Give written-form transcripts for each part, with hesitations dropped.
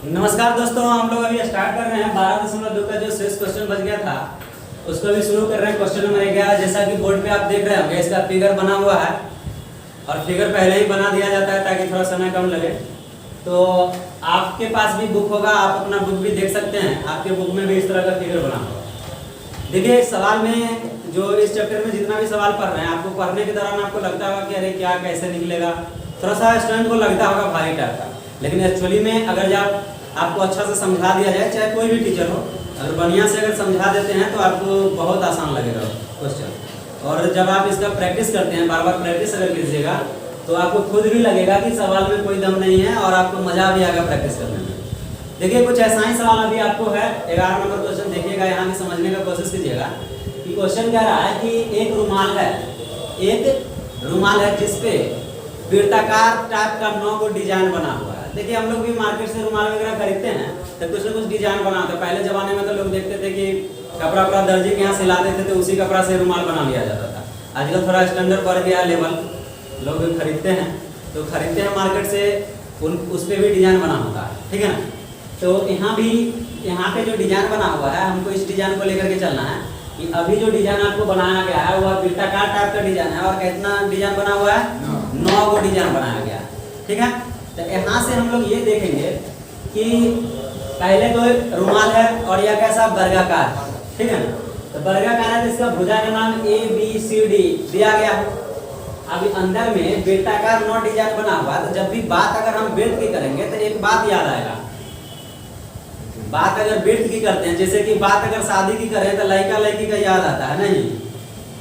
नमस्कार दोस्तों, हम लोग अभी स्टार्ट कर रहे हैं 12.2 का जो शेष क्वेश्चन बच गया था उसको अभी शुरू कर रहे हैं। क्वेश्चन नंबर 11, जैसा कि बोर्ड पे आप देख रहे होंगे इसका फिगर बना हुआ है और फिगर पहले ही बना दिया जाता है ताकि थोड़ा समय कम लगे। तो आपके पास भी बुक होगा, आप अपना बुक भी देख सकते हैं, आपके बुक में भी इस तरह का फिगर बना होगा। देखिए सवाल में जो इस चैप्टर में जितना भी सवाल पढ़ रहे हैं, आपको पढ़ने के दौरान आपको लगता होगा कि अरे क्या कैसे निकलेगा, थोड़ा सा स्टूडेंट को लगता होगा भारी टाइप का, लेकिन एक्चुअली में अगर जब आपको अच्छा से समझा दिया जाए, चाहे कोई भी टीचर हो, अगर बढ़िया से अगर समझा देते हैं तो आपको बहुत आसान लगेगा क्वेश्चन। और जब आप इसका प्रैक्टिस करते हैं, बार बार प्रैक्टिस अगर कीजिएगा तो आपको खुद भी लगेगा कि सवाल में कोई दम नहीं है और आपको मजा भी आएगा प्रैक्टिस करने में। देखिए कुछ ऐसा ही सवाल अभी आपको है। 11 नंबर क्वेश्चन देखिएगा, यहाँ भी समझने का कोशिश कीजिएगा कि क्वेश्चन कह रहा है कि एक रुमाल है जिसपे वृत्ताकार टाइप का 9 को डिजाइन बना हुआ है। देखिए हम लोग भी मार्केट से रुमाल वगैरह खरीदते हैं तो कुछ न कुछ डिजाइन बनाते हैं। पहले जमाने में तो लोग देखते थे कि कपड़ा दर्जी के यहाँ सिला देते थे, उसी कपड़ा से रुमाल बना लिया जाता था। आजकल थोड़ा स्टैंडर्ड बढ़ गया लेवल, लोग खरीदते हैं तो खरीदते हैं मार्केट से, उस पर भी डिजाइन बना होता है, ठीक है ना। तो यहाँ पे जो डिजाइन बना हुआ है, हमको इस डिजाइन को लेकर के चलना है कि अभी जो डिजाइन आपको बनाया गया है वह वृत्ताकार टाइप का डिजाइन है और कितना डिजाइन बना हुआ है, 9 को डिजाइन बनाया गया, ठीक है। तो यहाँ से हम लोग ये देखेंगे कि पहले तो रुमाल है और यह कैसा वर्गाकार, ठीक है ना। तो वर्गाकार है तो इसका भुजा का नाम ABCD दिया गया है। अभी अंदर में वृत्ताकार 9 डिजाइन बना हुआ, तो जब भी बात अगर हम वृत्त की करेंगे तो एक बात याद आएगा। बात अगर वृत्त की करते हैं, जैसे कि बात अगर शादी की करें तो लड़का लड़की का याद आता है नहीं।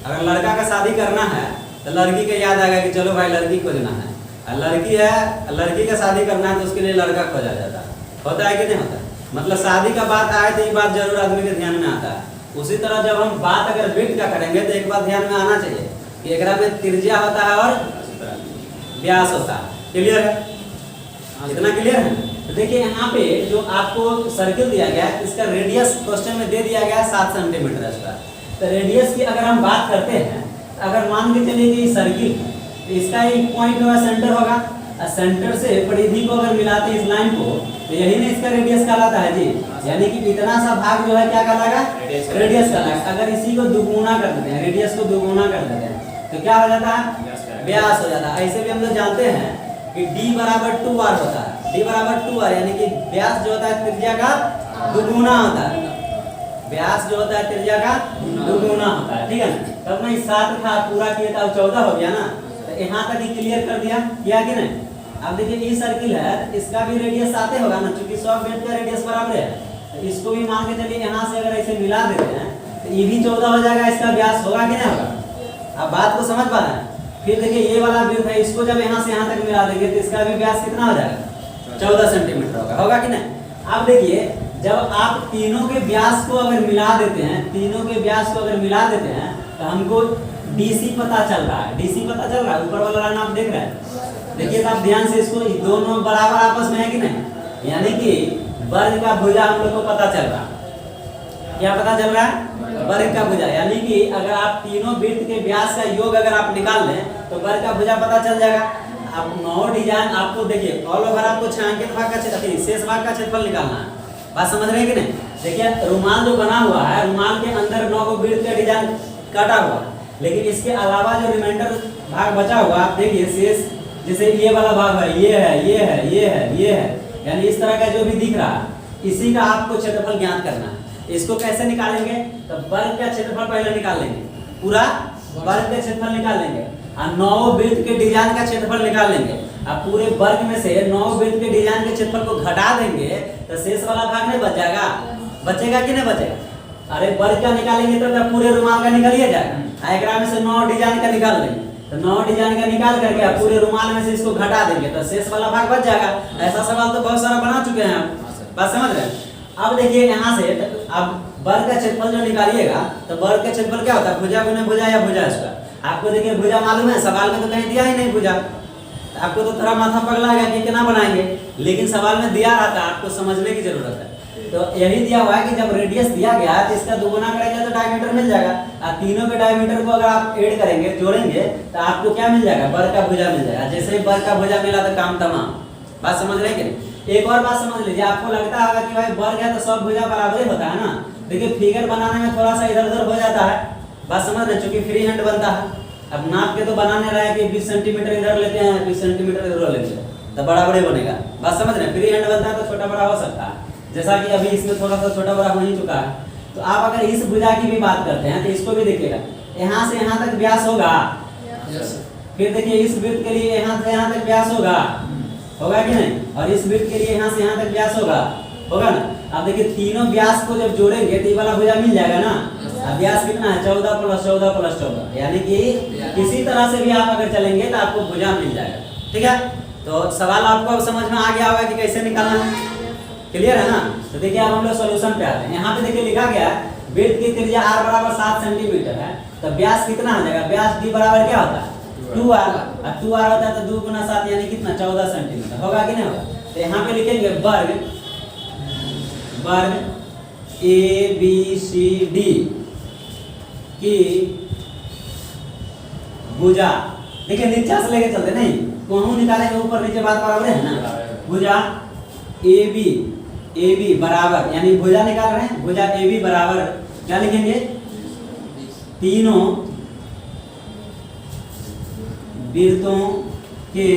अगर लड़का का शादी करना है तो लड़की का याद आएगा कि चलो भाई लड़की खोजना है, लड़की है लड़की का शादी करना है तो उसके लिए लड़का खोजा जाता है। होता है कि नहीं होता? मतलब शादी का बात आए तो ये बात जरूर आदमी के ध्यान में आता है। उसी तरह जब हम बात अगर वृत्त का करेंगे तो एक बात ध्यान में आना चाहिए कि एकरा में त्रिज्या होता है और व्यास होता है। क्लियर है? इतना क्लियर है? तो देखिए यहाँ पे जो आपको सर्किल दिया गया है, इसका रेडियस क्वेश्चन में दे दिया गया है 7 सेंटीमीटर इसका। तो रेडियस की अगर हम बात करते हैं, अगर मान के चलिए कि सर्किल है, इसका एक पॉइंट होगा, सेंटर होगा, और सेंटर से परिधि को अगर मिलाते हैं इस लाइन को तो यही ना इसका रेडियस कहलाता है जी। यानी कि इतना सा भाग जो है क्या कहलाएगा, रेडियस कहलाएगा। अगर इसी को दुगुना कर देते हैं, रेडियस को दुगुना कर देते हैं तो क्या हो जाता है, व्यास हो जाता है। ऐसे भी हम लोग जानते हैं कि D बराबर 2R होता है। D बराबर 2R यानी कि व्यास जो होता है त्रिज्या का दुगुना होता है। व्यास जो होता है त्रिज्या का दुगुना होता है, ठीक है ना। तब मैं 7 था पूरा किया था 14 हो गया ना। तो यहाँ तक ही क्लियर कर दिया, किया कि नहीं। अब देखिए ये सर्किल है, इसका भी रेडियस 7 होगा ना, क्योंकि सब वृत्त का रेडियस बराबर है। तो इसको भी मान के चलिए यहाँ से अगर ऐसे मिला देते हैं तो ये भी 14 हो जाएगा, इसका व्यास होगा कि नहीं होगा। अब बात को समझ पा रहे हैं। फिर देखिए ये वाला वृत्त है, इसको जब यहाँ से यहाँ तक मिला देंगे तो इसका भी व्यास कितना हो जाएगा, 14 सेंटीमीटर होगा कि नहीं। अब देखिए जब आप तीनों के व्यास को अगर मिला देते हैं, तीनों के व्यास को अगर मिला देते हैं तो हमको DC पता चल रहा है। DC पता चल रहा है, ऊपर वाला लाइन आप देख रहे हैं। देखिए आप ध्यान से इसको, दोनों बराबर आपस में है कि नहीं। यानी कि वर्ग का भुजा हम लोग को पता चल रहा है। क्या पता चल रहा है, वर्ग का भुजा। यानी कि अगर आप तीनों वृत्त के व्यास का योग अगर आप निकाल लें तो वर्ग का भुजा पता चल जाएगा। अब 9 डिजाइन आपको देखिए ऑल ओवर आपको छायांकित भाग का शेष भाग का क्षेत्रफल निकालना है। बात समझ रहे हैं कि नहीं। देखिए रुमाल जो बना हुआ है, रुमाल के अंदर 9 को वृत्त का डिजाइन काटा हुआ है, लेकिन इसके अलावा जो रिमाइंडर भाग बचा हुआ आप देखिए शेष, जैसे ये वाला भाग है, ये है, ये है, ये है, ये है, यानी इस तरह का जो भी दिख रहा है, इसी का आपको क्षेत्रफल ज्ञात करना है। इसको कैसे निकालेंगे, तो वर्ग का क्षेत्रफल पहले निकाल लेंगे, पूरा वर्ग का क्षेत्रफल निकाल लेंगे और 9 वृत्त के डिजाइन का क्षेत्रफल निकाल लेंगे। अब पूरे वर्ग में से 9 वृत्त के डिजाइन के क्षेत्रफल को घटा देंगे तो शेष वाला भाग नहीं बच जाएगा, बचेगा कि नहीं बचेगा। अरे वर्ग का निकालेंगे तो पूरे रुमाल का निकालिए जाएगा। एकरा में से 9 डिजाइन का निकाल लेंगे तो 9 डिजाइन का निकाल करके आप पूरे रुमाल में से इसको घटा देंगे तो शेष वाला भाग बच जाएगा। ऐसा सवाल तो बहुत सारा बना चुके हैं आप, बात समझ रहे हैं। अब देखिए यहाँ से अब वर्ग का क्षेत्रफल जो निकालिएगा तो वर्ग का क्षेत्रफल क्या होता है, भुजा गुने भुजा या भुजा स्क्वायर। आपको देखिए भुजा मालूम है, सवाल में तो कहीं दिया ही नहीं भुजा। आपको तो थोड़ा माथा पगला गया कि कितना बनाएंगे, लेकिन सवाल में दिया रहता है, आपको समझने की जरूरत है। तो यही दिया हुआ है कि जब रेडियस दिया गया है तो इसका दुगुना करेंगे तो डायमीटर मिल जाएगा। और तीनों के डायमीटर को अगर आप ऐड करेंगे, जोड़ेंगे तो आपको क्या मिल जाएगा, वर्ग का भुजा मिल जाएगा। जैसे ही वर्ग का भुजा मिला तो काम तमाम। बात समझ रहे हैं कि नहीं? एक और बात समझ लीजिए, आपको लगता होगा कि भाई वर्ग है तो सब भुजा बराबर ही होता है ना। देखिए फिगर बनाने में थोड़ा सा इधर उधर हो जाता है, बात समझ रहे हैं, चूंकि फ्री हैंड बनता है। अब नाप के तो बनाने रहा है कि 20 सेंटीमीटर इधर लेते हैं, 20 सेंटीमीटर इधर लेते हैं, तो बड़ा बड़े बनेगा। बात समझ रहे हैं, फ्री हैंड बनता है तो छोटा बड़ा हो सकता है, जैसा कि अभी इसमें थोड़ा सा छोटा बड़ा हो ही चुका है। तो आप अगर इस भुजा की भी बात करते हैं तो इसको भी देखिएगा, यहाँ से यहाँ तक व्यास होगा, फिर देखिए इस वृत्त के लिए यहाँ से यहाँ तक व्यास होगा, होगा कि नहीं, और इस वृत्त के लिए यहाँ से यहाँ तक व्यास होगा, होगा ना। अब देखिए तीनों व्यास को जब जोड़ेंगे तो ये वाला भुजा मिल जाएगा ना। अब व्यास कितना है, 14 + 14 + 14, यानी कि किसी तरह से भी आप अगर चलेंगे तो आपको भुजा मिल जाएगा। ठीक है, तो सवाल आपको अब समझ में आ गया होगा कि कैसे निकालना है, क्लियर है ना। तो देखिए अब हम लोग सॉल्यूशन पे आते हैं। यहाँ पे देखिए लिखा गया है वृत्त की त्रिज्या r बराबर 7 सेंटीमीटर है, तो व्यास कितना हो जाएगा, व्यास d बराबर क्या होता है 2r, और 2r होता है तो 2 × 7 यानी कितना 14 सेंटीमीटर, होगा कि नहीं होगा। तो यहाँ पे लिखेंगे वर्ग ABCD की भुजा, देखिए नीचे से लेके चलते नहीं, कहूँ निकालेंगे ऊपर नीचे बात बराबर है ना। भुजा AB बराबर, यानी भुजा निकाल रहे हैं, भुजा AB बराबर क्या लिखेंगे, तीनों वृत्तों के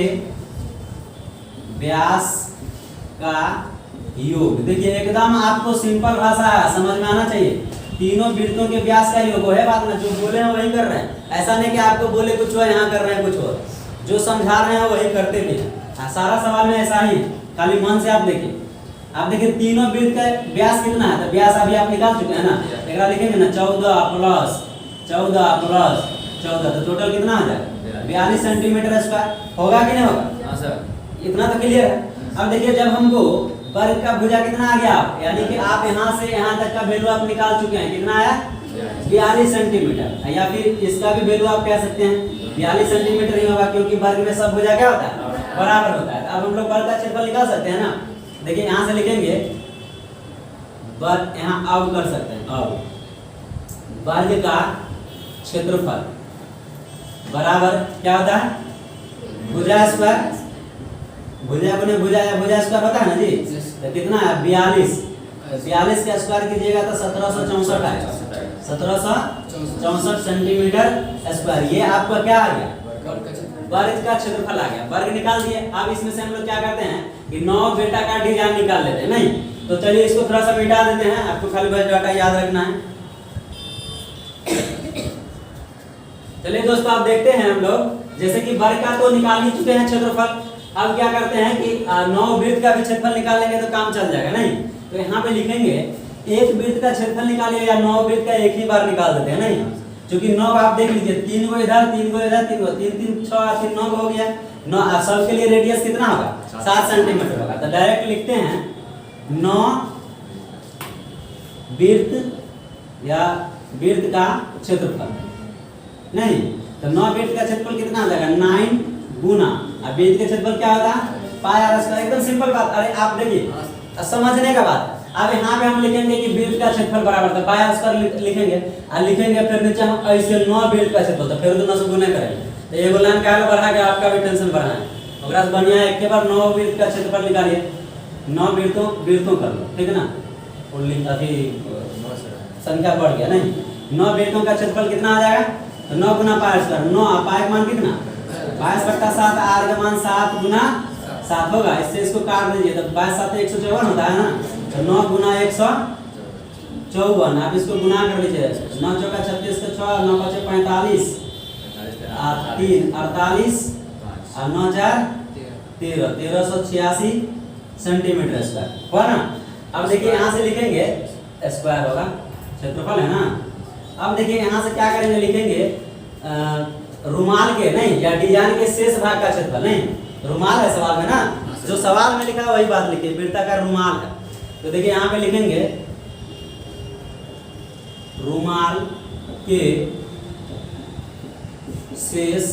व्यास का योग। देखिए एकदम आपको सिंपल भाषा है, समझ में आना चाहिए। तीनों वृत्तों के व्यास का योग है, बात में जो बोले हैं वही कर रहे हैं, ऐसा नहीं कि आपको बोले कुछ हो यहाँ कर रहे हैं कुछ और, जो समझा रहे हैं वही करते भी हैं। सारा सवाल में ऐसा ही है, खाली मन से आप देखिए। आप देखिए तीनों वृत्त का व्यास कितना है, तो व्यास अभी आप निकाल चुके हैं ना, एक लिखेंगे ना 14 + 14 + 14, तो टोटल कितना आ जाएगा 42 सेंटीमीटर स्क्वायर, होगा कि नहीं होगा, इतना तो क्लियर है। अब देखिए जब हमको वर्ग का भुजा कितना आ गया, यानी कि आप यहाँ से यहाँ तक का वैल्यू आप निकाल चुके हैं, कितना आया 42 सेंटीमीटर, या फिर इसका भी वैल्यू आप कह सकते हैं 42 सेंटीमीटर ही होगा, क्योंकि वर्ग में सब भुजा क्या होता है बराबर होता है। अब हम लोग वर्ग का क्षेत्रफल निकाल सकते हैं ना। देखिए यहाँ से लिखेंगे वर्ग, यहाँ अब कर सकते हैं, अब वर्ग का क्षेत्रफल बराबर क्या होता है भुजा स्क्वायर, भुजा गुने भुजा या भुजा स्क्वायर होता है ना जी। तो कितना है 42, 42 का स्क्वायर कीजिएगा तो 1764 आएगा, 1764 सेंटीमीटर स्क्वायर। ये आपका क्या आ गया, वर्ग का क्षेत्रफल आ गया। वर्ग निकाल दिए। अब इसमें से हम लोग क्या करते हैं कि 9 बेटा का डिजाइन निकाल लेते हैं, नहीं तो चलिए इसको थोड़ा सा मिटा देते हैं, आपको खाली बस डाटा याद रखना है। चलिए दोस्तों आप देखते हैं हम लोग, जैसे कि वर्ग का तो निकाल ही चुके हैं क्षेत्रफल, अब क्या करते हैं कि 9 वृत्त का भी क्षेत्रफल निकाल लेंगे तो काम चल जाएगा, नहीं तो यहाँ पे लिखेंगे एक वृत्त का क्षेत्रफल निकालिए या 9 वृत्त का एक ही बार निकाल देते हैं, नहीं क्योंकि 9 आप देख लीजिए 3 गो इधर 3 गो इधर 3 गो 3 3 6 3 9 हो गया 9, सब के लिए रेडियस कितना होगा 7 सेंटीमीटर होगा। तो डायरेक्ट लिखते हैं 9 वृत्त या वृत्त का क्षेत्रफल, नहीं तो 9 वृत्त का क्षेत्रफल कितना हो जाएगा 9 गुना, अब वृत्त का क्षेत्रफल क्या होता है पाई आर स्क्वायर। एकदम सिंपल बात, अरे आप देखिए समझने का बात। अब यहाँ पे हम लिखेंगे कि वृत्त का क्षेत्रफल बराबर था पाई आर स्क्वायर लिखेंगे और लिखेंगे फिर नीचे हम ऐसे 9 वृत्त का क्षेत्रफल, तो फिर तो 9 से गुना करेंगे तो एगो लाइन का बढ़ा के आपका भी टेंशन बढ़ा है। ओकरा से बढ़िया एक के बार 9 वृत्त का क्षेत्रफल निकालिए, 9 वृत्तों कर लो, ठीक है ना, अभी संख्या बढ़ गया, नहीं 9 वृत्तों का क्षेत्रफल कितना आ जाएगा तो 9 गुना पाई स्क्वायर, 9 पाई का मान कितना 22/7, आर का मान 7 गुना 7 होगा। इससे इसको काट दीजिए तो 22 7 154 होता है ना, तो 9 गुना 154, आप इसको गुना कर लीजिए 9 चौका 36 का 6, 9 5 45, 3 48 और 9 4 13, 1386 सेंटीमीटर स्क्वायर हुआ ना। अब देखिए यहाँ से लिखेंगे स्क्वायर होगा, क्षेत्रफल है ना। अब देखिए यहाँ से क्या करेंगे, लिखेंगे रुमाल के नहीं या डिजाइन के शेष भाग का क्षेत्रफल, नहीं रुमाल है सवाल में ना, जो सवाल में लिखा है वही बात लिखिए, वृत्ताकार रुमाल है। तो देखिए यहाँ पे लिखेंगे रुमाल के शेष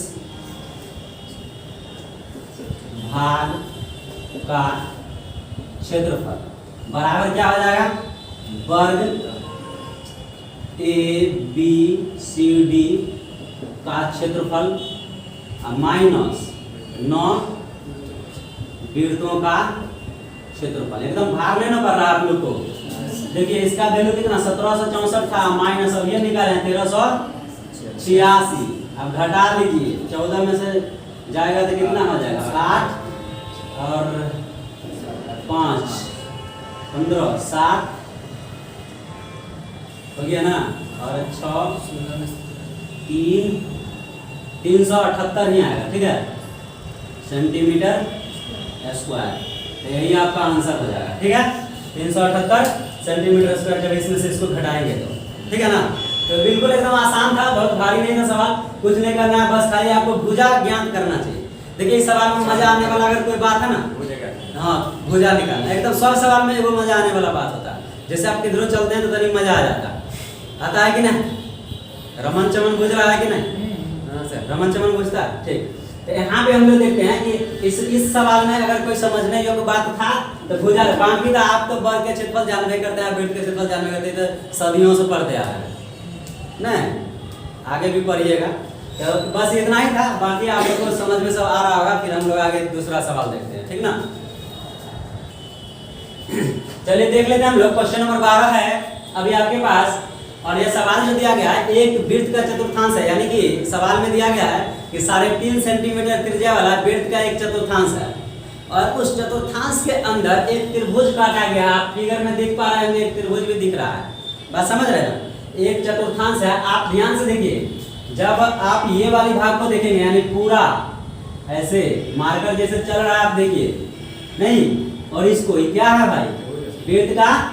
भाग का क्षेत्रफल बराबर क्या हो जाएगा वर्ग ABCD का क्षेत्रफल माइनस 9 वृत्तों का क्षेत्रफल। एकदम भाग लेना पड़ रहा है आप लोग को। देखिए इसका वैल्यू कितना 1764 था, माइनस अब ये निकाले 1386। अब घटा लीजिए 14 में से जाएगा तो कितना हो जाएगा 60 और 5 15 60 हो गया ना, और 6 3 378 ही आएगा, ठीक है, सेंटीमीटर स्क्वायर। तो यही आपका आंसर हो जाएगा, ठीक है, 378 सेंटीमीटर स्क्वायर। जब इसमें से इसको घटाएंगे तो ठीक है ना। तो बिल्कुल एकदम आसान था, बहुत भारी नहीं था सवाल, कुछ नहीं करना है, बस खाली आपको भुजा ज्ञात करना चाहिए। देखिए इस सवाल में मजा आने वाला अगर कोई बात है ना, हाँ भुजा निकालना एकदम सब सवाल में वो मजा आने वाला बात होता है। जैसे आप किधरों चलते हैं तो तनिक मजा आ जाता है, आता है कि नहीं, रमन चमन बुझ रहा है कि नहीं, रमन चमन बुझता है, ठीक। तो यहाँ पे हम लोग देखते हैं कि इस सवाल में अगर कोई समझने योग्य बात था तो भुजा, बाकी था आप तो वर्ग के क्षेत्रफल जानबे करते हैं, वृत्त के क्षेत्रफल जानबे करते हैं, तो सदियों से पढ़ते आ रहे हैं, नहीं आगे भी पढ़िएगा। तो बस इतना ही था, बाकी आप लोग को समझ में सब आ रहा होगा। फिर हम लोग आगे दूसरा सवाल देखते हैं, ठीक ना। चलिए देख लेते हैं हम लोग। क्वेश्चन नंबर 12 है अभी आपके पास, और ये सवाल जो दिया गया है एक वृत्त का चतुर्थांश है, यानी कि सवाल में दिया गया है कि 3.5 सेंटीमीटर त्रिज्या वाला वृत्त का एक चतुर्थांश है, और उस चतुर्थांश के अंदर एक त्रिभुज काटा गया। आप फिगर में देख पा रहे हैं, एक त्रिभुज भी दिख रहा है, बात समझ रहे हैं। एक चतुर्थांश है, आप ध्यान से देखिए, जब आप ये वाली भाग को देखेंगे यानी पूरा ऐसे मार्कर जैसे चल रहा है, आप देखिए नहीं, और इसको क्या है भाई, वृत्त का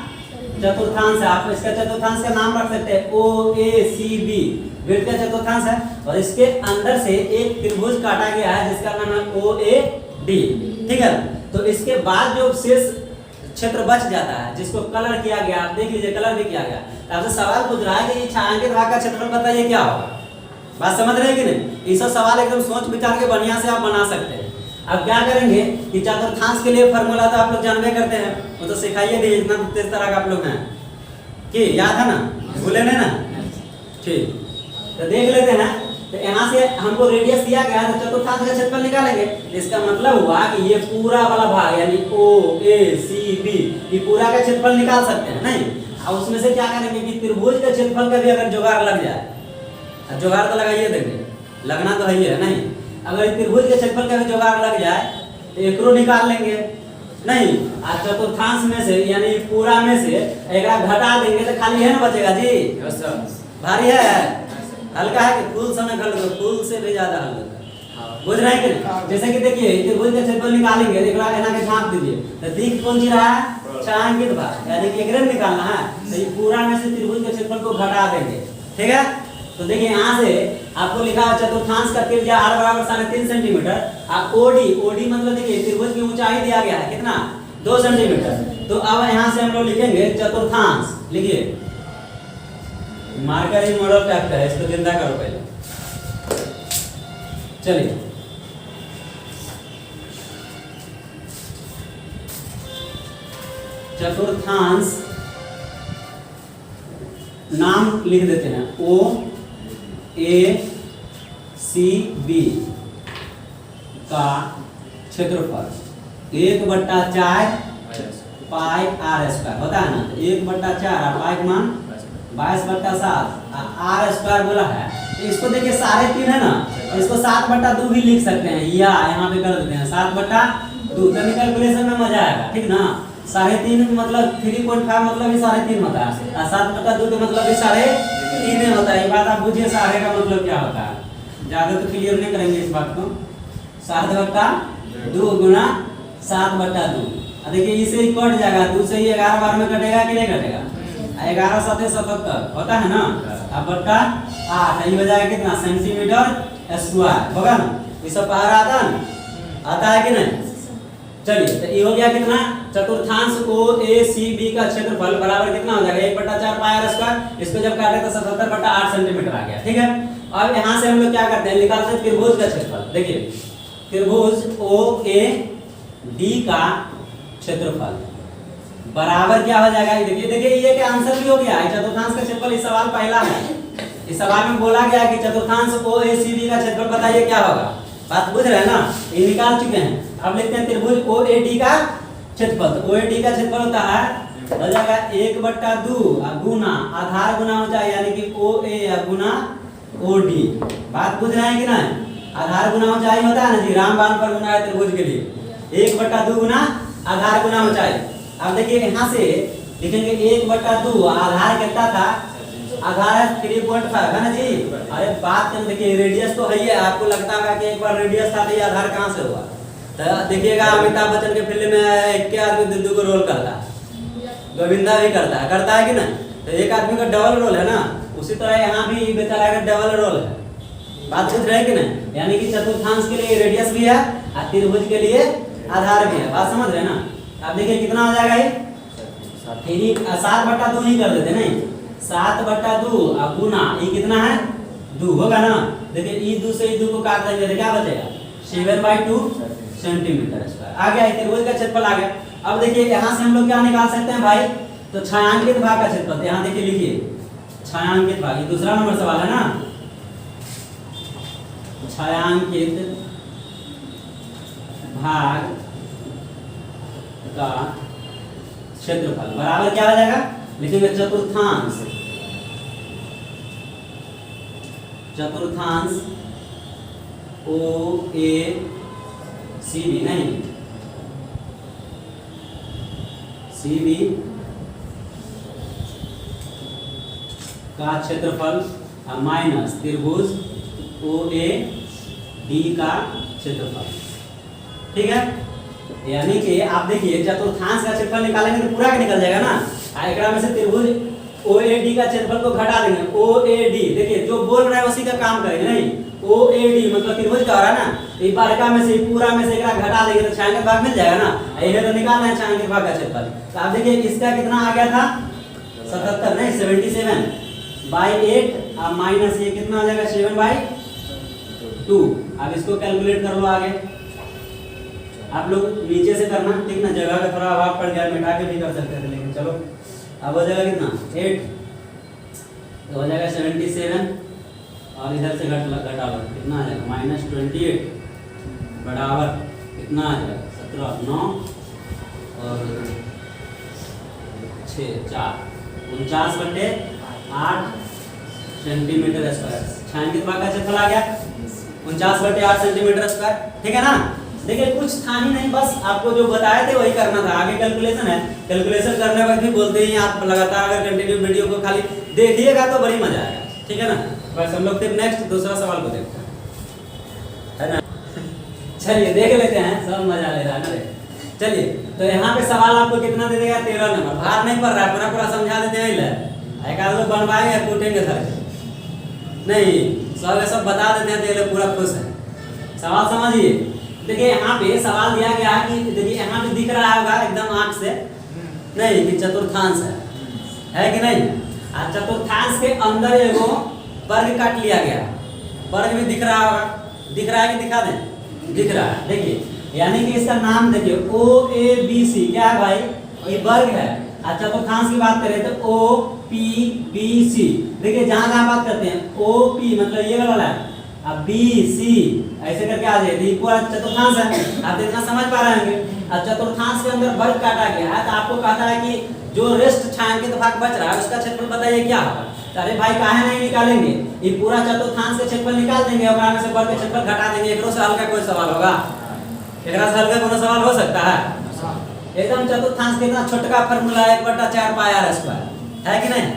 चतुर्थांश है। आप इसका चतुर्थांश का नाम रख सकते हैं OACB, वृत्त का चतुर्थांश है, और इसके अंदर से एक त्रिभुज काटा गया है जिसका नाम है OAD, ठीक है। तो इसके बाद जो शेष क्षेत्र बच जाता है जिसको कलर किया गया, आप देख लीजिए कलर भी किया गया। आपसे सवाल पूछ रहा है कि ये छायांकित भाग का क्षेत्रफल बताइए क्या होगा, बात समझ रहे हैं कि नहीं। ये सब सवाल एकदम सोच विचार के बढ़िया से आप बना सकते हैं। अब क्या करेंगे कि चतुर्थांश के लिए फॉर्मूला तो आप लोग जानबे करते हैं, वो तो सिखाइए दिए, इतना तेज तरह का आप लोग हैं कि याद है ना, भूले नहीं ना, ठीक। तो देख लेते हैं। तो यहाँ से हमको रेडियस दिया गया है, तो चतुर्थांश का क्षेत्रफल निकालेंगे। इसका मतलब हुआ कि ये पूरा वाला भाग यानी OACB, ये पूरा का क्षेत्रफल निकाल सकते हैं नहीं। अब उसमें से क्या करेंगे कि त्रिभुज के क्षेत्रफल का भी अगर जुगाड़ लग जाए, जुगाड़ तो लगाइए, देखिए लगना तो है ही है नहीं। अगर त्रिभुज के क्षेत्रफल का भी जुगाड़ लग जाए तो एकरो निकाल लेंगे नहीं। आज चतुर्थांश में से यानी पूरा में से एक घटा देंगे तो खाली है ना बचेगा जी, भारी है, हल्का है कि फूल समय खल फूल से भी ज्यादा हल्का, बुझ रहे हैं कि नहीं। जैसे कि देखिए त्रिभुज का क्षेत्रफल निकालेंगे, एक बार यहाँ के झाँप दीजिए तो दिख कौन सी रहा है, छायांकित भाग, यानी कि एक निकालना है तो ये पूरा में से त्रिभुज के क्षेत्रफल को घटा देंगे, ठीक है। तो देखिए यहाँ से आपको लिखा है चतुर्थांश का त्रिज्या r बराबर 3.5 सेंटीमीटर, OD मतलब देखिए त्रिभुज की ऊंचाई दिया गया है कितना 2 सेंटीमीटर। तो अब यहाँ से हम लोग लिखेंगे चतुर्थांश, लिखिए मार्कर ही मॉडल टाइप का है, इसको जिंदा करो पहले। चलिए चतुर्थांश नाम लिख देते हैं OACB का क्षेत्रफल 1/4 पाई r स्क्वायर होता है ना, 1/4 और पाई का मान 22/7 r स्क्वायर बोला है। तो इसको देखिए 3.5 है ना, इसको 7/2 भी लिख सकते हैं, या यहाँ पे कर देते हैं 7/2, तो कैलकुलेशन में मजा आएगा, ठीक ना। 3.5 मतलब 3.5 मतलब ही 3.5 होता है, और 7/2 का मतलब भी 3.5 होता है। ये बात आप बुझिए, सारे का मतलब क्या होता है, ज्यादा तो क्लियर नहीं करेंगे इस बात को। 7/2 गुना 7/2, देखिए इसे ही कट जाएगा, 2 से ही 11 बार में कटेगा कि नहीं कटेगा, 11 7 77 होता है ना, अब बट्टा 8 ये हो जाएगा कितना सेंटीमीटर स्क्वायर होगा ना। ये सब बाहर आता है ना, आता है कि नहीं। चलिए तो ये हो गया कितना, चतुर्थांश OACB का क्षेत्रफल बराबर कितना हो जाएगा 1/4 पाई r स्क्वायर। इसको जब काटे तो 77/8 सेंटीमीटर आ गया, ठीक है। अब यहाँ से हम लोग क्या करते हैं, निकालते हैं त्रिभुज का क्षेत्रफल। देखिए त्रिभुज OAD का क्षेत्रफल बराबर क्या हो जाएगा, देखिए ये का आंसर भी हो गया है, चतुर्थांश का क्षेत्रफल। इस सवाल पहला है, इस सवाल में बोला गया कि चतुर्थांश OACB का क्षेत्रफल बताइए क्या होगा, बात बुझ रहे हैं ना, ये निकाल चुके हैं। अब लिखते हैं त्रिभुज OAD का क्षेत्रफल। तो OAD का क्षेत्रफल होता है, हो जाएगा 1/2 गुना आधार गुना ऊंचाई, यानी कि OA गुना OD। बात बुझ रहे हैं कि नहीं? आधार गुना ऊंचाई होता है ना जी, रामबाण फॉर्मूला है त्रिभुज के लिए, 1/2 गुना आधार गुना ऊंचाई। अब देखिए यहाँ से लिखेंगे 1/2, आधार कितना था? आधार है 3.5 है ना जी। अरे बात कर, देखिए रेडियस तो है ही है, आपको लगता होगा कि एक बार रेडियस था तो ये आधार कहाँ से हुआ? तो देखिएगा अमिताभ बच्चन के फिल्म में एक के आदमी दुद्दू को रोल करता है, गोविंदा भी करता है कि नहीं? तो एक आदमी का डबल रोल है ना, उसी तरह यहाँ भी बेचारा का डबल रोल है। बात पूछ रहे हैं कि नहीं? यानी कि चतुर्थांश के लिए रेडियस भी है और त्रिभुज के लिए आधार भी है। बात समझ रहे हैं ना? अब देखिए कितना हो जाएगा, ये 7/2 ही कर देते नहीं, 7/2 गुना ये कितना है 2 होगा ना। देखिए ई 2 से ई 2 को काट देंगे तो क्या बचेगा 7/2 सेंटीमीटर स्क्वायर। आ गया त्रिभुज का क्षेत्रफल आ गया। अब देखिए यहाँ से हम लोग क्या निकाल सकते हैं भाई, तो छायांकित भाग का क्षेत्रफल। यहाँ देखिए लिखिए छायांकित भाग, ये दूसरा नंबर सवाल है ना, छायांकित भाग का क्षेत्रफल बराबर क्या हो जाएगा, लिखेंगे चतुर्थांश OACB नहीं CB का क्षेत्रफल माइनस त्रिभुज OAD का क्षेत्रफल। ठीक है, यानी कि आप देखिए चतुर्थांश का क्षेत्रफल निकालेंगे तो पूरा का निकल जाएगा ना। एकरा में से त्रिभुज OAD का क्षेत्रफल को घटा देंगे। OAD देखिए जो बोल रहा है उसी का काम करेंगे नहीं, OAD मतलब त्रिभुज का हो रहा है ना, तो बारका में से पूरा में से एकरा घटा देंगे तो छायांकित भाग मिल जाएगा ना। यही तो निकालना है छायांकित भाग का क्षेत्रफल। तो आप देखिए इसका कितना आ गया था 77 नहीं 77/8 और माइनस ये कितना आ जाएगा 7/2। अब इसको कैलकुलेट कर लो आगे, आप लोग नीचे से करना ठीक ना, जगह का थोड़ा अभाव पड़ गया, मिटा के भी कर सकते थे लेकिन चलो। अब हो जाएगा कितना 8, तो हो जाएगा 77 और इधर से घटा लो कितना आ जाएगा -28 बराबर कितना आ जाएगा 17 9 और 6 4 49/8 सेंटीमीटर स्क्वायर। छायांकित भाग का क्षेत्रफल आ गया 49/8 सेंटीमीटर स्क्वायर। ठीक है ना। देखिए कुछ था ही नहीं, बस आपको जो बताए थे वही करना था। आगे कैलकुलेशन है, कैलकुलेशन करने वक्त भी बोलते हैं आप लगातार अगर कंटिन्यू वीडियो को खाली देखिएगा तो बड़ी मजा आएगा। ठीक है ना। बस हम लोग फिर नेक्स्ट दूसरा सवाल को देखते हैं, है ना। चलिए देख लेते हैं, सब मजा ले रहा है ना रे। चलिए तो यहाँ पे सवाल आपको कितना दे देगा 13 नंबर। भार नहीं पड़ रहा है, पूरा समझा देते हैं। एक आध लोग बनवाएंगे कूटेंगे सर नहीं, सब बता देते हैं तो ये लोग पूरा खुश है। सवाल समझिए। देखिए यहाँ पे सवाल दिया गया है कि देखिए यहाँ पे दिख रहा होगा एकदम आंख से नहीं कि चतुर्थांश है कि नहीं। और चतुर्थांश के अंदर एगो वर्ग काट लिया गया, वर्ग भी दिख रहा होगा, दिख रहा है कि दिखा दें, दिख रहा है। देखिए यानी कि इसका नाम देखिए OABC क्या है भाई, ये वर्ग है। और चतुर्थांश की बात करें तो OPBC। देखिए जहाँ जहाँ बात करते हैं OP मतलब ये वाला है, अब BC ऐसे करके आ जाए, ये पूरा चतुर्थांश है। आप इतना समझ पा रहे होंगे। और चतुर्थांश के अंदर वर्ग काटा गया है, तो आपको कहता है कि जो रेस्ट छायांकित भाग बच रहा है उसका क्षेत्रफल बताइए क्या होगा। अरे भाई काहे नहीं निकालेंगे, ये पूरा चतुर्थांश के क्षेत्रफल निकाल देंगे और में से वर्ग के क्षेत्रफल घटा देंगे। एकरो से हल्का कोई सवाल होगा, एकरा से हल्का कोई सवाल हो सकता है। एकदम चतुर्थांश के इतना छोटा फार्मूला 1/4 पाई r स्क्वायर है कि नहीं।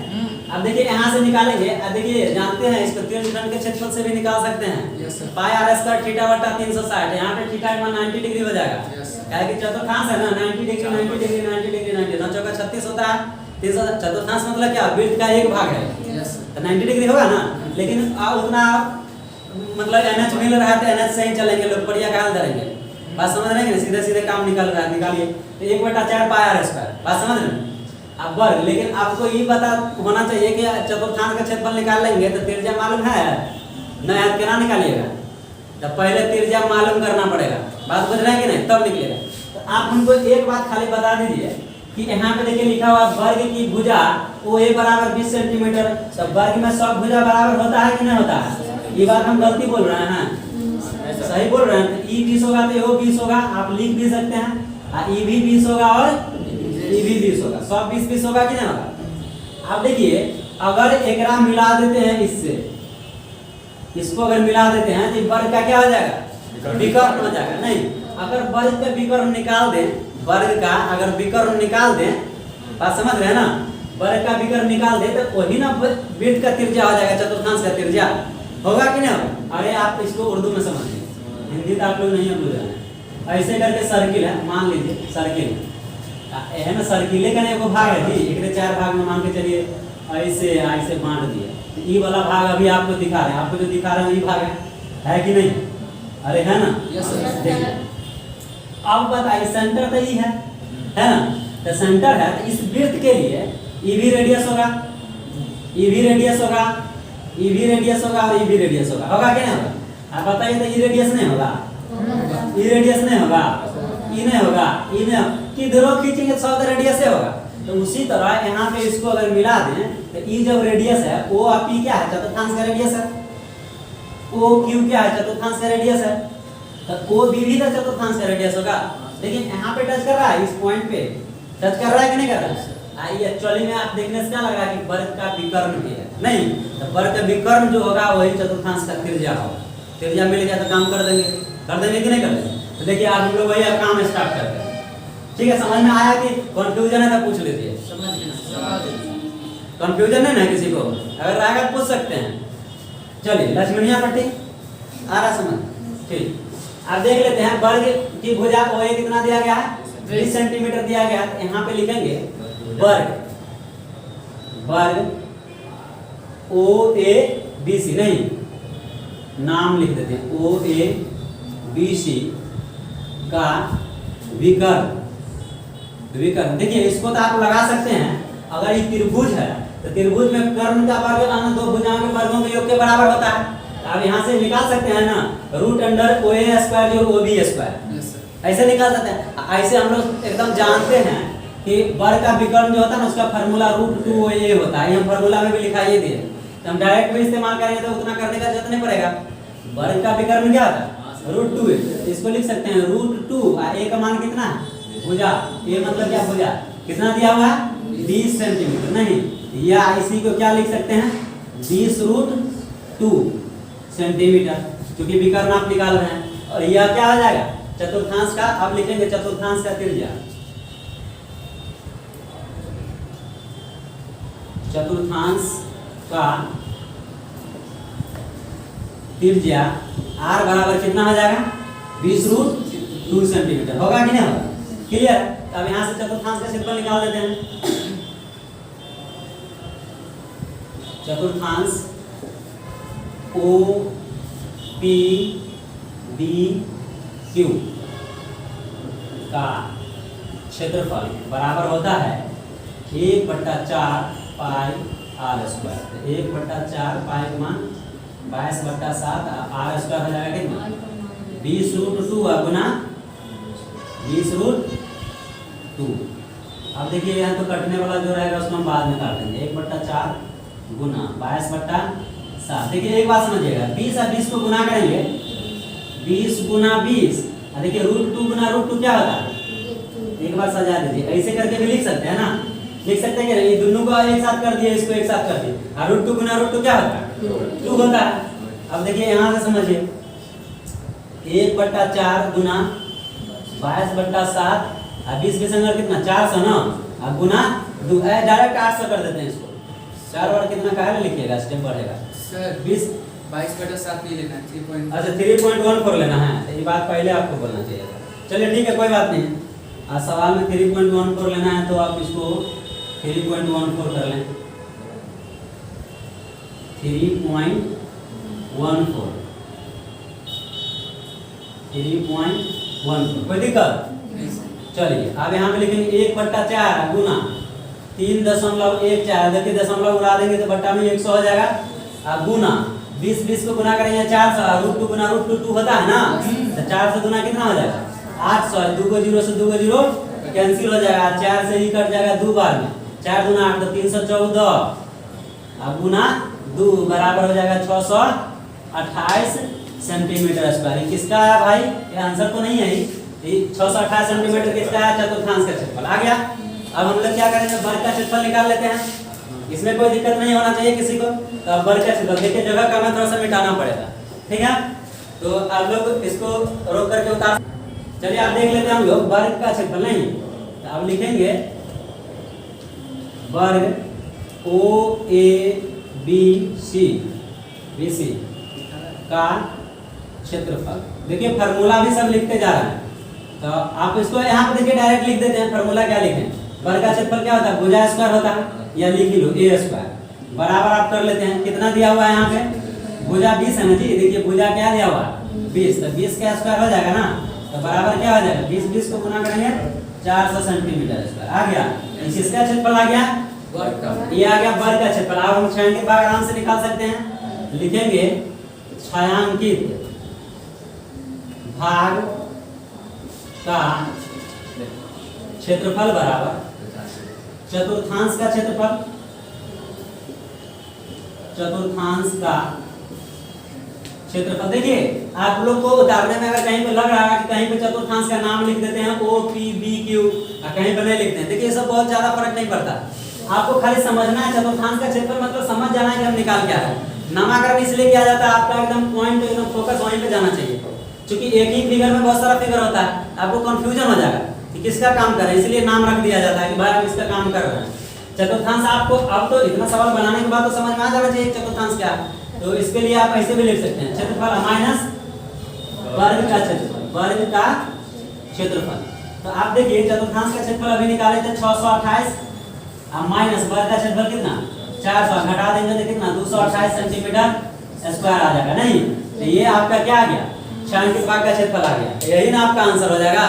अब देखिए यहाँ से निकालेंगे, अब देखिए जानते हैं इसको त्रिभुज के क्षेत्रफल से भी निकाल सकते हैं। पाई r स्क्वायर θ/360, यहाँ पे थीटा 90 डिग्री हो जाएगा। क्या कि चतुर्थांश है ना, 90 डिग्री 90 डिग्री 90 डिग्री 90 9 चौका 36 होता है। चतुर्थांश मतलब क्या, वृत्त का एक भाग है तो 90 डिग्री होगा ना। लेकिन उतना मतलब NH मिल रहा है तो NH से ही चलेंगे लोग, बढ़िया का हाल धरेंगे। बात समझ रहे हैं, सीधे सीधे काम निकल रहा है, निकालिए। तो 1/4 पाई r स्क्वायर, बात समझ रहे हैं। अब वर्ग, लेकिन आपको ये पता होना चाहिए कि चतुर्थांश का क्षेत्रफल निकाल लेंगे तो त्रिज्या मालूम है नहीं है, क्या निकालिएगा तो पहले त्रिज्या मालूम करना पड़ेगा। बात बुझ रहे हैं कि नहीं, तब निकलेगा। तो आप हमको एक बात खाली बता दीजिए कि यहाँ पे देखिए लिखा हुआ वर्ग की भुजा OA बराबर 20 सेंटीमीटर। तो वर्ग में सब भुजा बराबर होता है कि नहीं होता है, ये बात हम गलती बोल रहे हैं। सही बोल रहे हैं। तो ई 20 होगा तो वो 20 होगा, आप लिख भी सकते हैं। ई भी 20 होगा और ई भी 20 होगा, सब 20-20 होगा कि नहीं होगा। अब देखिए अगर एकरा मिला देते हैं इससे, इसको अगर मिला देते हैं तो वर्ग का क्या हो जाएगा, विकर्ण हो जाएगा। नहीं, अगर वर्ग का विकर्ण निकाल दें, वर्ग का अगर विकर्ण निकाल दें, बात समझ रहे हैं ना, वर्ग का विकर्ण निकाल दें तो वही ना वृत्त का त्रिज्या हो जाएगा, चतुर्थांश का त्रिज्या होगा कि नहीं होगा। अरे आप इसको उर्दू में समझिए, हिंदी तो आप लोग नहीं समझ रहे हैं। ऐसे करके सर्किल है, मान लीजिए सर्किल है ना, सर्किले का एगो भाग है जी, एक 4 भाग में मान के चलिए ऐसे ऐसे बांट दिए। ई वाला भाग अभी आपको दिखा रहे हैं, आपको जो दिखा रहे हैं ये भाग है कि नहीं, अरे है ना। देखिए अब बताइए सेंटर तो ये है ना, तो सेंटर है तो इस वृत्त के लिए ई भी रेडियस होगा, ई भी रेडियस होगा, ई भी रेडियस होगा और ई भी रेडियस होगा, होगा क्या नहीं होगा। आप बताइए तो ई रेडियस नहीं होगा, ई रेडियस नहीं होगा, ई नहीं होगा, ई नहीं, किधरों खींचेंगे तो सब रेडियस से होगा। तो उसी तरह यहाँ पे इसको अगर मिला दें तो ई जब रेडियस है, ओ और पी क्या है, चतुर्थांश का रेडियस है, ओ क्यू क्या है, चतुर्थांश का रेडियस है, तो ओ बी भी तो चतुर्थांश का रेडियस होगा। लेकिन यहाँ पे टच कर रहा है, इस पॉइंट पे टच कर रहा है कि नहीं कर रहा है। आइए एक्चुअली में आप देखने से क्या लग रहा है कि वर्ग का विकर्ण भी है, नहीं, तो वर्ग का विकर्ण जो होगा वही चतुर्थांश का त्रिज्या होगा। त्रिज्या मिल गया तो काम कर देंगे कि नहीं कर देंगे। तो देखिए आप हम लोग वही काम स्टार्ट करते हैं, ठीक है। समझ में आया कि कंफ्यूजन है तो पूछ लीजिए, कंफ्यूजन है ना किसी को, अगर रहेगा पूछ सकते हैं। चलिए लक्ष्मणिया पट्टी आ रहा समझ, ठीक। आप देख लेते हैं वर्ग की भुजा OA कितना दिया गया है, 20 सेंटीमीटर दिया गया है। यहाँ पे लिखेंगे वर्ग, वर्ग OABC, नहीं नाम लिख देते हैं, OABC का विकर्ण, विकर्ण। देखिए इसको तो आप लगा सकते हैं, अगर ये त्रिभुज है तो त्रिभुज में कर्ण का वर्ग अन्य दो भुजाओं के वर्गों के योग के बराबर होता है। आप यहाँ से निकाल सकते हैं ना, √OA² जो OB², ऐसे निकाल सकते हैं। ऐसे हम लोग एकदम जानते हैं कि वर्ग का विकर्ण जो होता है ना उसका फार्मूला √2OA होता है, हम फार्मूला में भी लिखाइए दिए, तो हम डायरेक्ट भी इस्तेमाल करेंगे तो उतना करने का जरूरत नहीं पड़ेगा। वर्ग का विकर्ण क्या होता है, √2, इसको लिख सकते हैं √2, A का मान कितना है, भुजा, ये मतलब क्या भुजा कितना दिया हुआ है, 20 सेंटीमीटर, नहीं, या इसी को क्या लिख सकते हैं 20√2 सेंटीमीटर, क्योंकि विकर्ण आप निकाल रहे हैं। और यह क्या हो जाएगा, चतुर्थांश का, अब लिखेंगे चतुर्थांश का त्रिज्या, चतुर्थांश का त्रिज्या R बराबर कितना हो जाएगा, 20√2 सेंटीमीटर, होगा कि नहीं होगा, क्लियर। अब यहाँ से चतुर्थांश का क्षेत्रफल निकाल देते हैं। चतुर्थांश OPBQ का क्षेत्रफल बराबर होता है 1/4 पाई R²। 1/4 पाई का मान 22/7 R² हो जाएगा कितना, 20√2 गुना 20√2। अब देखिए यहाँ तो कटने वाला जो रहेगा उसको हम बाद में काट देंगे, 1/4 गुना 22/7। देखिए एक बात समझिएगा, 20 और 20 को गुना करेंगे, 20 गुना 20, देखिए √2 गुना √2 क्या होता है, एक बार सजा दीजिए, ऐसे करके भी लिख सकते हैं ना, लिख सकते हैं कि ये दोनों को एक साथ कर दिए, इसको एक साथ कर दिए, और √2 गुना √2 क्या होता है, 2 होता है। अब देखिए यहाँ से समझिए, 1/4 गुना 22/7 और 20 संग कितना 400 ना, अब गुना 2, डायरेक्ट 800 कर देते हैं इसको, 4 बार कितना कहा लिखिएगा, स्टेप बढ़ेगा सर, 22/7 नहीं लेना, 3. अच्छा 3.14 लेना है, ये बात पहले आपको बोलना चाहिए था। चलिए ठीक है, कोई बात नहीं, आज सवाल में 3.14 लेना है तो आप इसको 3.14 कर लें, 3.14, 3.14, कोई दिक्कत। चलिए अब यहाँ पे लिखेंगे 1/4 गुना 3.14, देखिए दशमलव उड़ा देंगे तो बट्टा में 100 हो जाएगा, अब गुना 20 को गुना करेंगे 400, √2 गुना √2 होता है ना, तो 4 से गुना कितना हो जाएगा 800, 2 को 0 से 2 को 0 कैंसिल हो जाएगा, 4 से ही कट जाएगा 2 बार में, 4 गुना 8 तो 314, अब गुना 2 बराबर हो जाएगा 628 सेंटीमीटर स्क्वायर। किसका है भाई? ये आंसर तो नहीं है ये 628 सेंटीमीटर किसका है? चतुर्थांश का क्षेत्रफल आ गया। अब हम लोग क्या करेंगे? वर्ग का क्षेत्रफल निकाल लेते हैं, इसमें कोई दिक्कत नहीं होना चाहिए किसी को। तो अब वर्ग का क्षेत्रफल देखिए, जगह का थोड़ा सा मिटाना पड़ेगा, ठीक है। तो आप लोग इसको रोक करके उतार, चलिए आप देख लेते हैं हम लोग वर्ग का क्षेत्रफल। नहीं तो आप लिखेंगे वर्ग OABC का क्षेत्रफल। देखिए फार्मूला भी सब लिखते जा रहे हैं, तो आप इसको यहाँ पे देखिए डायरेक्ट लिख देते हैं। फार्मूला क्या लिखें? वर्ग का क्षेत्रफल क्या होता है? भुजा स्क्वायर होता है, या लिख लो A स्क्वायर बराबर आप कर लेते हैं। कितना दिया हुआ है यहाँ पे? भुजा 20 है ना जी। देखिए भुजा क्या दिया हुआ है? 20, तो 20 का स्क्वायर हो जाएगा ना, तो बराबर क्या हो जाएगा? 20 को गुना करेंगे 400 सेंटीमीटर स्क्वायर आ गया। किसका क्षेत्रफल आ गया? ये आ गया वर्ग का क्षेत्रफल। अब हम छायांकित भाग आराम से निकाल सकते हैं। लिखेंगे छायांकित भाग का क्षेत्रफल बराबर चतुर्थांश का क्षेत्रफल। चतुर्थांश का क्षेत्रफल। देखिए आप लोग को उतारने में अगर कहीं पे लग रहा है कि कहीं पे चतुर्थांश का नाम लिख देते हैं OPBQ और कहीं पे नहीं लिखते हैं, देखिए सब बहुत ज्यादा फर्क नहीं पड़ता। आपको खाली समझना है चतुर्थांश का क्षेत्रफल मतलब समझ जाना है कि हम निकाल क्या है। नामकरण इसलिए किया जाता है, आपका एकदम पॉइंट एकदम फोकस वहीं पे जाना चाहिए, क्योंकि एक ही फिगर में बहुत सारा फिगर होता है, आपको कंफ्यूजन हो जाएगा कि किसका काम कर रहे हैं, इसलिए नाम रख दिया जाता है कि भाई हम इसका काम कर रहे हैं। चतुर्थांश आपको अब तो इतना सवाल बनाने के बाद तो समझ में आ जाना चाहिए चतुर्थांश क्या है। तो इसके लिए आप ऐसे भी लिख सकते हैं क्षेत्रफल माइनस वर्ग का क्षेत्रफल। वर्ग का क्षेत्रफल। तो आप देखिए चतुर्थांश का क्षेत्रफल अभी निकाले थे 628 और माइनस वर्ग का क्षेत्रफल कितना? 400, घटा देंगे तो कितना? 228 सेंटीमीटर स्क्वायर आ जाएगा। नहीं तो ये आपका क्या आ गया? छायांकित भाग का क्षेत्रफल आ गया। यही ना आपका आंसर हो जाएगा।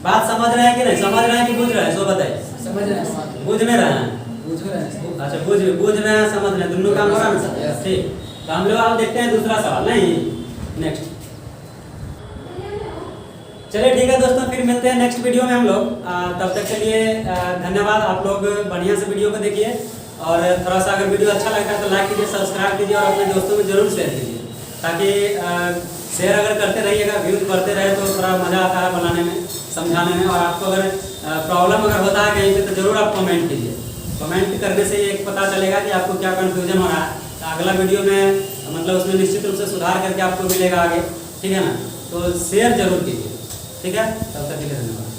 बात समझ रहे हैं कि नहीं? समझ रहे हैं कि बुझ रहे हैं? सो बताइए। समझ रहे हैं, बुझ नहीं रहे हैं? बुझ रहे हैं। अच्छा बुझ रहे हैं, समझ रहे हैं, दोनों काम हो रहा है ना सर? ठीक। तो हम लोग अब देखते हैं दूसरा सवाल। नहीं नेक्स्ट। चलिए ठीक है दोस्तों, फिर मिलते हैं नेक्स्ट वीडियो में हम लोग। तब तक के लिए धन्यवाद। आप लोग बढ़िया से वीडियो को देखिए, और थोड़ा सा अगर वीडियो अच्छा लगता है तो लाइक कीजिए, सब्सक्राइब कीजिए और अपने दोस्तों में जरूर शेयर कीजिए, ताकि शेयर अगर करते रहिएगा, व्यूज बढ़ते रहे तो थोड़ा मज़ा आता है बनाने में, समझाने में। और आपको अगर प्रॉब्लम अगर होता है कहीं पे तो जरूर आप कमेंट कीजिए। कमेंट करने से एक पता चलेगा कि आपको क्या कन्फ्यूजन हो रहा है, तो अगला वीडियो में मतलब उसमें निश्चित रूप से सुधार करके आपको मिलेगा आगे, ठीक है ना। तो शेयर जरूर कीजिए, ठीक है। तब तक के लिए धन्यवाद।